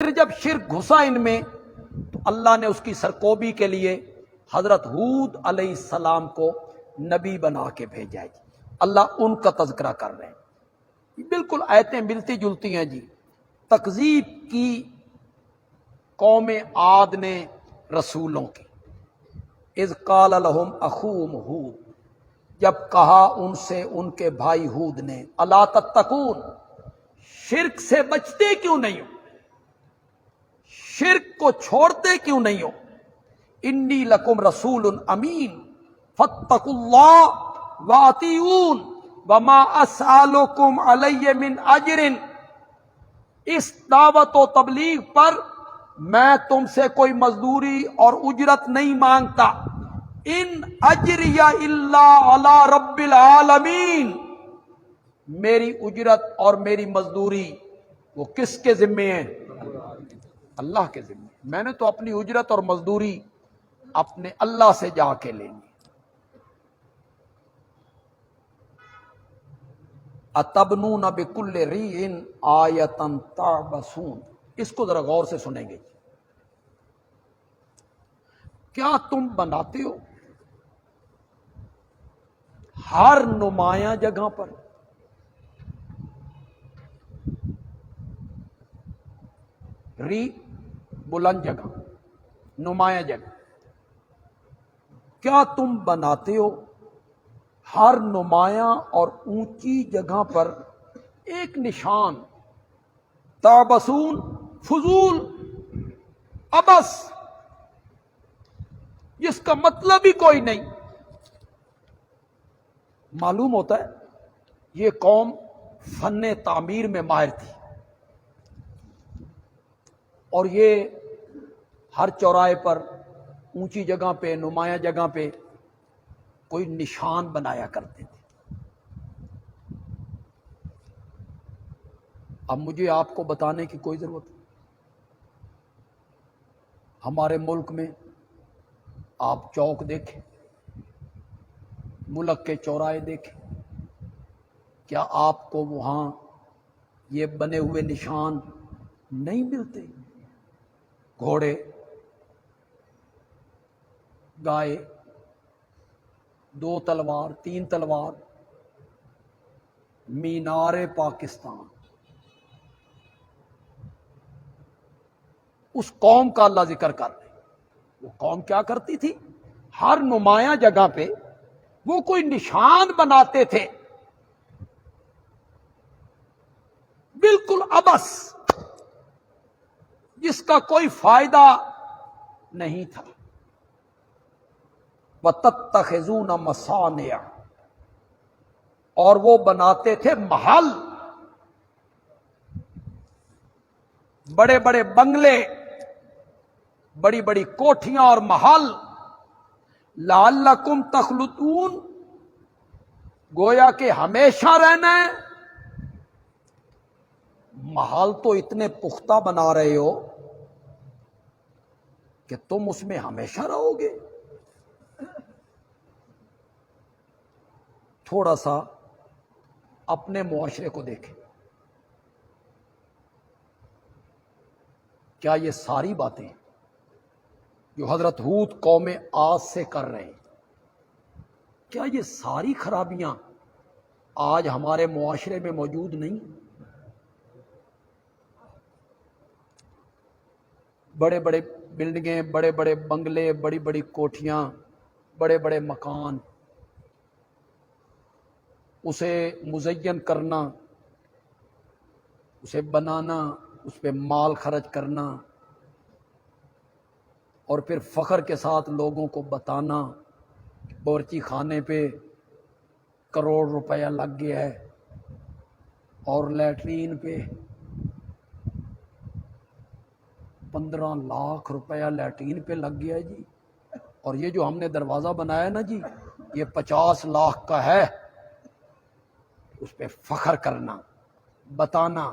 پھر جب شرک گھسا ان میں تو اللہ نے اس کی سرکوبی کے لیے حضرت ہود علیہ السلام کو نبی بنا کے بھیجا ہے۔ اللہ ان کا تذکرہ کر رہے ہیں، بالکل آیتیں ملتی جلتی ہیں جی۔ تکذیب کی قوم عاد نے رسولوں کی، اذ قال لهم اخوهم ہود، جب کہا ان سے ان کے بھائی ہود نے، الا تتقون، شرک سے بچتے کیوں نہیں ہو، شرک کو چھوڑتے کیوں نہیں ہو، انی لکم رسول امین فاتقوا اللہ واطیعون وما اسألکم علیہ من اجر، اس دعوت و تبلیغ پر میں تم سے کوئی مزدوری اور اجرت نہیں مانگتا، ان اجریہ الا علی رب العالمین، میری اجرت اور میری مزدوری وہ کس کے ذمے ہیں؟ اللہ کے ذمے۔ میں نے تو اپنی اجرت اور مزدوری اپنے اللہ سے جا کے لینی۔ اتبنون بکل ریع آیۃ تعبثون، اس کو ذرا غور سے سنیں گے۔ کیا تم بناتے ہو ہر نمایاں جگہ پر، ری بلند جگہ، نمایاں جگہ، کیا تم بناتے ہو ہر نمایاں اور اونچی جگہ پر ایک نشان، تعبثون، فضول، عبث، جس کا مطلب ہی کوئی نہیں۔ معلوم ہوتا ہے یہ قوم فن تعمیر میں ماہر تھی، اور یہ ہر چوراہے پر، اونچی جگہ پہ، نمایاں جگہ پہ کوئی نشان بنایا کرتے تھے۔ اب مجھے آپ کو بتانے کی کوئی ضرورت نہیں، ہمارے ملک میں آپ چوک دیکھیں، ملک کے چوراہے دیکھیں، کیا آپ کو وہاں یہ بنے ہوئے نشان نہیں ملتے؟ گھوڑے، گائے، 2 تلوار، 3 تلوار، مینار پاکستان، اس قوم کا اللہ ذکر کر رہے ہیں۔ وہ قوم کیا کرتی تھی؟ ہر نمایاں جگہ پہ وہ کوئی نشان بناتے تھے، بالکل عبث، جس کا کوئی فائدہ نہیں تھا۔ وَتَتَّخِذُونَ مَصَانِعَ، اور وہ بناتے تھے محل، بڑے بڑے بنگلے، بڑی بڑی کوٹھیاں اور محل، لعلکم تخلدون، گویا کہ ہمیشہ رہنا ہے۔ محل تو اتنے پختہ بنا رہے ہو کہ تم اس میں ہمیشہ رہو گے۔ تھوڑا سا اپنے معاشرے کو دیکھیں، کیا یہ ساری باتیں جو حضرت ہود قوم عاد سے کر رہے ہیں، کیا یہ ساری خرابیاں آج ہمارے معاشرے میں موجود نہیں؟ بڑے بڑے بلڈنگیں، بڑے بڑے بنگلے، بڑی بڑی کوٹھیاں، بڑے بڑے مکان، اسے مزین کرنا، اسے بنانا، اس پہ مال خرچ کرنا، اور پھر فخر کے ساتھ لوگوں کو بتانا باورچی خانے پہ کروڑ روپیہ لگ گیا ہے، اور لیٹرین پہ 15 لاکھ روپیہ لیٹرین پہ لگ گیا ہے جی، اور یہ جو ہم نے دروازہ بنایا نا جی، یہ 50 لاکھ کا ہے۔ اس پہ فخر کرنا، بتانا،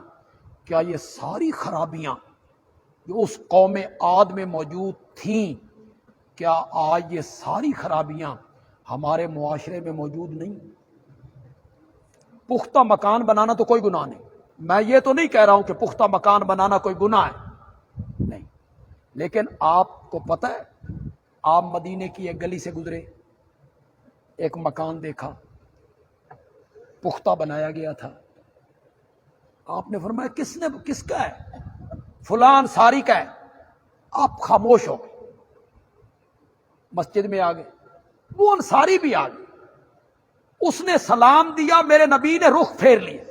کیا یہ ساری خرابیاں جو اس قوم عاد میں موجود تھیں، کیا آج یہ ساری خرابیاں ہمارے معاشرے میں موجود نہیں؟ پختہ مکان بنانا تو کوئی گناہ نہیں، میں یہ تو نہیں کہہ رہا ہوں کہ پختہ مکان بنانا کوئی گناہ ہے، لیکن آپ کو پتہ ہے، آپ مدینے کی ایک گلی سے گزرے، ایک مکان دیکھا، پختہ بنایا گیا تھا، آپ نے فرمایا کس کا ہے؟ فلاں انصاری کا ہے۔ آپ خاموش ہو گئے، مسجد میں آ گئے، وہ انصاری بھی آ گئے، اس نے سلام دیا، میرے نبی نے رخ پھیر لیا،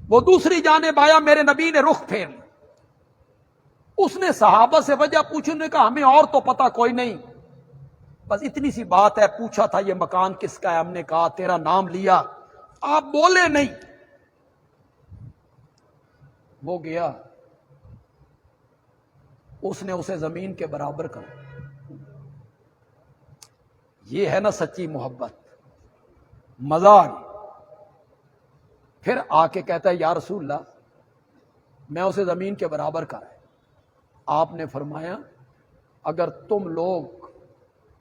وہ دوسری جانب آیا، میرے نبی نے رخ پھیر لیا۔ اس نے صحابہ سے وجہ پوچھی، نے کہا ہمیں اور تو پتہ کوئی نہیں، بس اتنی سی بات ہے، پوچھا تھا یہ مکان کس کا ہے، ہم نے کہا تیرا نام لیا، آپ بولے نہیں۔ وہ گیا، اس نے اسے زمین کے برابر کر، یہ ہے نا سچی محبت، مزہ آ گیا۔ پھر آ کے کہتا ہے یا رسول اللہ میں اسے زمین کے برابر کر ہے۔ آپ نے فرمایا اگر تم لوگ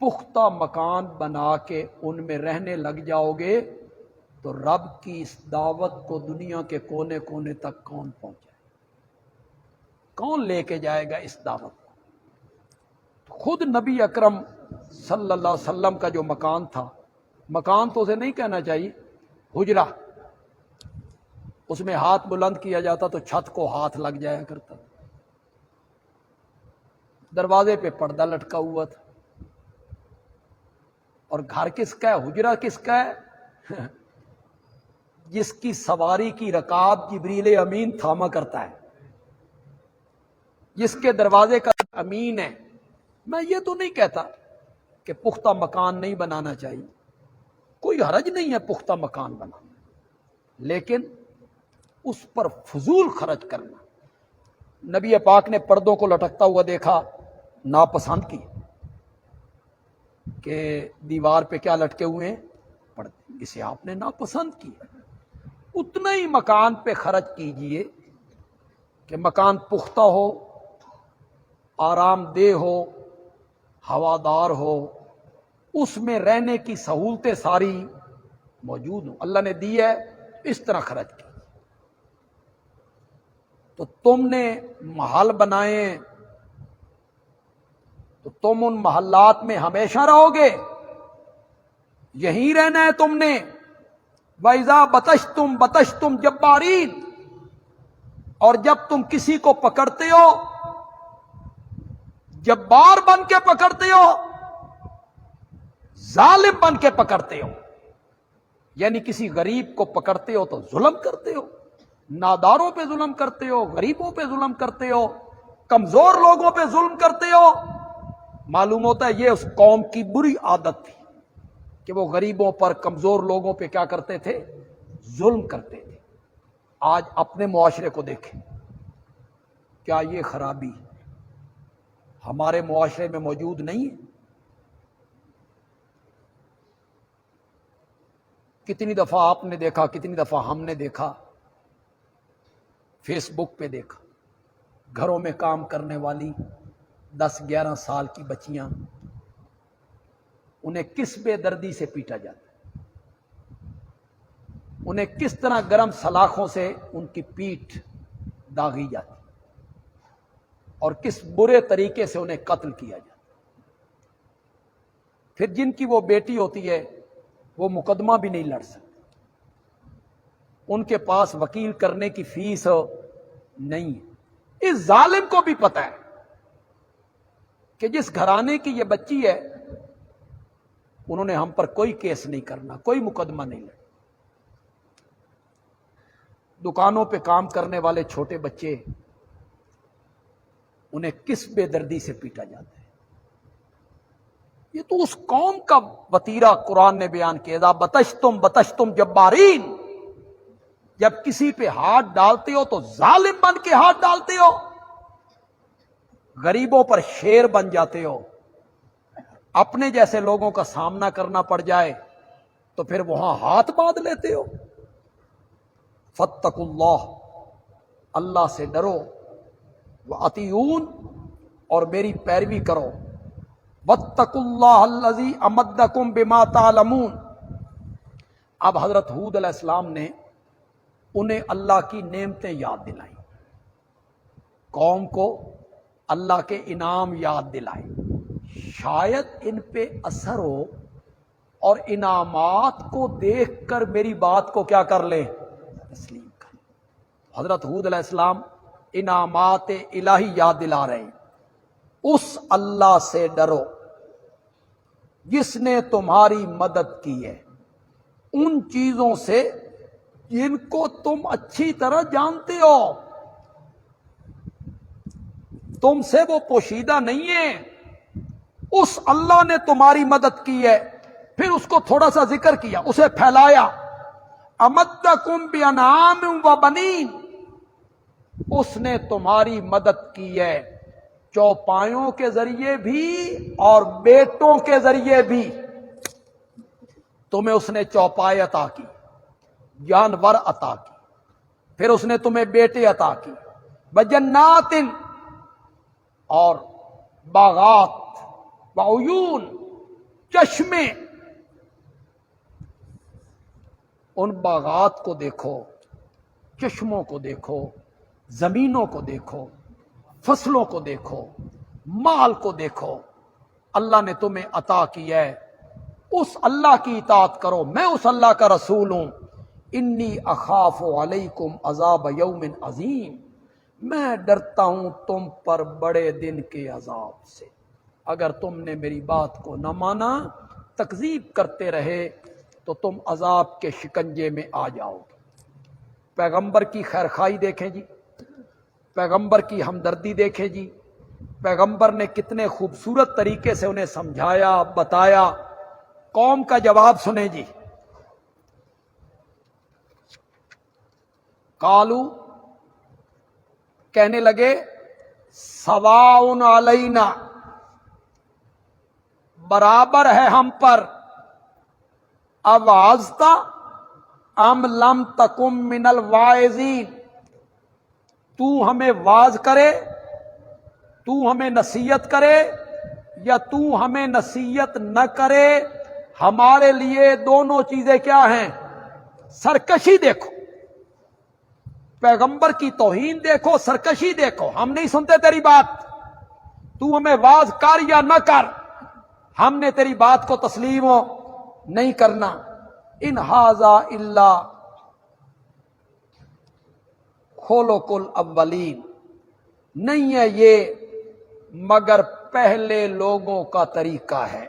پختہ مکان بنا کے ان میں رہنے لگ جاؤ گے تو رب کی اس دعوت کو دنیا کے کونے کونے تک کون پہنچائے، کون لے کے جائے گا اس دعوت کو؟ خود نبی اکرم صلی اللہ علیہ وسلم کا جو مکان تھا، مکان تو اسے نہیں کہنا چاہیے، حجرہ، اس میں ہاتھ بلند کیا جاتا تو چھت کو ہاتھ لگ جایا کرتا، دروازے پہ پردہ لٹکا ہوا تھا۔ اور گھر کس کا ہے، حجرہ کس کا ہے؟ جس کی سواری کی رکاب جبریل امین تھاما کرتا ہے، جس کے دروازے کا امین ہے۔ میں یہ تو نہیں کہتا کہ پختہ مکان نہیں بنانا چاہیے، کوئی حرج نہیں ہے پختہ مکان بنانا، لیکن اس پر فضول خرچ کرنا۔ نبی پاک نے پردوں کو لٹکتا ہوا دیکھا، ناپسند کی کہ دیوار پہ کیا لٹکے ہوئے ہیں، پردے، اسے آپ نے ناپسند کی۔ اتنا ہی مکان پہ خرچ کیجئے کہ مکان پختہ ہو، آرام دہ ہو، ہوادار ہو، اس میں رہنے کی سہولتیں ساری موجود ہوں، اللہ نے دی ہے، اس طرح خرچ کی۔ تو تم نے محل بنائے تو تم ان محلات میں ہمیشہ رہو گے، یہیں رہنا ہے تم نے۔ وَإِذَا بَطَشْتُمْ بَطَشْتُمْ جَبَّارِينَ، اور جب تم کسی کو پکڑتے ہو جبار بن کے پکڑتے ہو، ظالم بن کے پکڑتے ہو، یعنی کسی غریب کو پکڑتے ہو تو ظلم کرتے ہو، ناداروں پہ ظلم کرتے ہو، غریبوں پہ ظلم کرتے ہو، کمزور لوگوں پہ ظلم کرتے ہو۔ معلوم ہوتا ہے یہ اس قوم کی بری عادت تھی کہ وہ غریبوں پر، کمزور لوگوں پہ کیا کرتے تھے، ظلم کرتے تھے۔ آج اپنے معاشرے کو دیکھیں، کیا یہ خرابی ہمارے معاشرے میں موجود نہیں ہے؟ کتنی دفعہ آپ نے دیکھا، کتنی دفعہ ہم نے دیکھا، فیس بک پہ دیکھا، گھروں میں کام کرنے والی 10-11 سال کی بچیاں، انہیں کس بے دردی سے پیٹا جاتا ہے، انہیں کس طرح گرم سلاخوں سے ان کی پیٹھ داغی جاتی، اور کس برے طریقے سے انہیں قتل کیا جاتا۔ پھر جن کی وہ بیٹی ہوتی ہے وہ مقدمہ بھی نہیں لڑ سکتے، ان کے پاس وکیل کرنے کی فیس نہیں ہے۔ اس ظالم کو بھی پتہ ہے کہ جس گھرانے کی یہ بچی ہے انہوں نے ہم پر کوئی کیس نہیں کرنا، کوئی مقدمہ نہیں لڑنا۔ دکانوں پہ کام کرنے والے چھوٹے بچے، انہیں کس بے دردی سے پیٹا جاتا ہے۔ یہ تو اس قوم کا وتیرہ قرآن نے بیان کیا، اذا بطشتم بطشتم جبارین، جب کسی پہ ہاتھ ڈالتے ہو تو ظالم بن کے ہاتھ ڈالتے ہو، غریبوں پر شیر بن جاتے ہو، اپنے جیسے لوگوں کا سامنا کرنا پڑ جائے تو پھر وہاں ہاتھ باندھ لیتے ہو۔ فاتقوا اللہ، اللہ سے ڈرو، وَأَطِیعُونِ، اور میری پیروی کرو، وَاتَّقُوا اللَّهَ الَّذِي أَمَدَّكُم بِمَا تَعْلَمُونَ۔ اب حضرت ہود علیہ السلام نے انہیں اللہ کی نعمتیں یاد دلائیں، قوم کو اللہ کے انعام یاد دلائے، شاید ان پہ اثر ہو اور انعامات کو دیکھ کر میری بات کو کیا کر لیں، تسلیم کر لیں۔ حضرت ہود علیہ السلام انعامات الہی یاد دلا رہے ہیں، اس اللہ سے ڈرو جس نے تمہاری مدد کی ہے ان چیزوں سے جن کو تم اچھی طرح جانتے ہو، تم سے وہ پوشیدہ نہیں ہے، اس اللہ نے تمہاری مدد کی ہے۔ پھر اس کو تھوڑا سا ذکر کیا، اسے پھیلایا، امدکم بانعام و بنین، اس نے تمہاری مدد کی ہے چوپایوں کے ذریعے بھی اور بیٹوں کے ذریعے بھی۔ تمہیں اس نے چوپائے عطا کی، جانور عطا کی، پھر اس نے تمہیں بیٹے عطا کی، بجنات، اور باغات، وعیون، چشمے۔ ان باغات کو دیکھو، چشموں کو دیکھو، زمینوں کو دیکھو، فصلوں کو دیکھو، مال کو دیکھو، اللہ نے تمہیں عطا کیا ہے، اس اللہ کی اطاعت کرو، میں اس اللہ کا رسول ہوں۔ انی اخاف علیکم عذاب یوم عظیم، میں ڈرتا ہوں تم پر بڑے دن کے عذاب سے۔ اگر تم نے میری بات کو نہ مانا، تکذیب کرتے رہے، تو تم عذاب کے شکنجے میں آ جاؤ گے۔ پیغمبر کی خیرخواہی دیکھیں جی، پیغمبر کی ہمدردی دیکھیں جی، پیغمبر نے کتنے خوبصورت طریقے سے انہیں سمجھایا، بتایا۔ قوم کا جواب سنیں جی، قالو، کہنے لگے، سواء علینا، برابر ہے ہم پر، اوعظت ام لم تکم من الواعظین، تو ہمیں واعظ کرے، تو ہمیں نصیحت کرے، یا تو ہمیں نصیحت نہ کرے، ہمارے لیے دونوں چیزیں کیا ہیں؟ سرکشی دیکھو، پیغمبر کی توہین دیکھو، سرکشی دیکھو، ہم نہیں سنتے تیری بات، تو ہمیں واعظ کر یا نہ کر، ہم نے تیری بات کو تسلیم نہیں کرنا۔ ان ھذا الا خلق الاولین، نہیں ہے یہ مگر پہلے لوگوں کا طریقہ ہے۔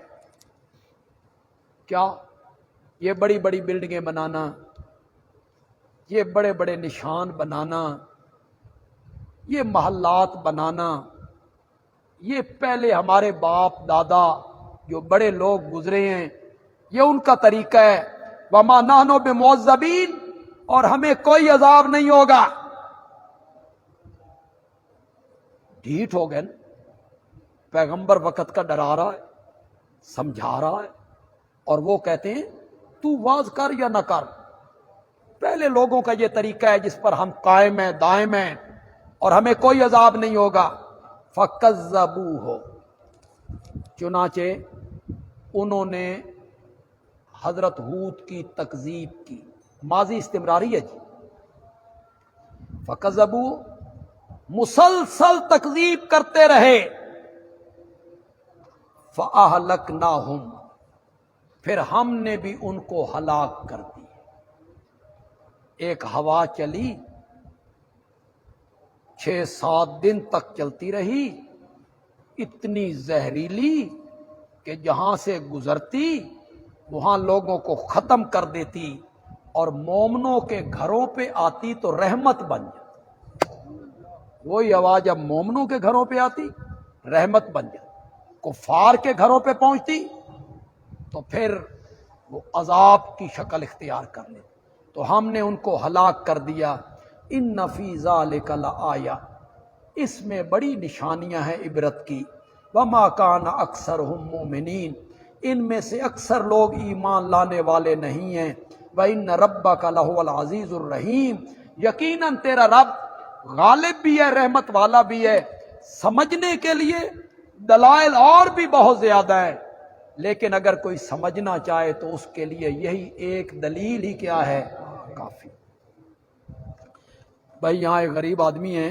کیا؟ یہ بڑی بڑی بلڈنگیں بنانا، یہ بڑے بڑے نشان بنانا، یہ محلات بنانا، یہ پہلے ہمارے باپ دادا جو بڑے لوگ گزرے ہیں، یہ ان کا طریقہ ہے۔ وما نحن بمعذبین، اور ہمیں کوئی عذاب نہیں ہوگا۔ ڈھیٹ ہو گئے نا، پیغمبر وقت کا ڈرا رہا ہے، سمجھا رہا ہے، اور وہ کہتے ہیں تو واعظ کر یا نہ کر، پہلے لوگوں کا یہ طریقہ ہے جس پر ہم قائم ہیں، دائم ہیں، اور ہمیں کوئی عذاب نہیں ہوگا۔ فَكَذَّبُوهُ، چنانچہ انہوں نے حضرت ہود کی تکذیب کی، ماضی استمراری ہے جی، فَكَذَّبُوهُ، مسلسل تکذیب کرتے رہے، فَأَهْلَكْنَاهُمْ، پھر ہم نے بھی ان کو ہلاک کر دی۔ ایک ہوا چلی، 6-7 دن تک چلتی رہی، اتنی زہریلی کہ جہاں سے گزرتی وہاں لوگوں کو ختم کر دیتی، اور مومنوں کے گھروں پہ آتی تو رحمت بن جاتی۔ وہی ہوا جب مومنوں کے گھروں پہ آتی رحمت بن جاتی، کفار کے گھروں پہ پہنچتی تو پھر وہ عذاب کی شکل اختیار کر لیتی۔ تو ہم نے ان کو ہلاک کر دیا۔ ان فی ذلک لآیہ، اس میں بڑی نشانیاں ہیں عبرت کی۔ وما کان اکثرہم مؤمنین، ان میں سے اکثر لوگ ایمان لانے والے نہیں ہیں۔ وَإِنَّ رَبَّكَ لَهُوَ الْعَزِيزُ الرَّحِيمُ، یقیناً تیرا رب غالب بھی ہے، رحمت والا بھی ہے۔ سمجھنے کے لیے دلائل اور بھی بہت زیادہ ہیں، لیکن اگر کوئی سمجھنا چاہے تو اس کے لیے یہی ایک دلیل ہی کیا ہے؟ کافی۔ بھائی یہاں ایک غریب آدمی ہیں،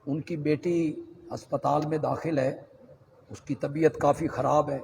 ان کی بیٹی اسپتال میں داخل ہے، اس کی طبیعت کافی خراب ہے۔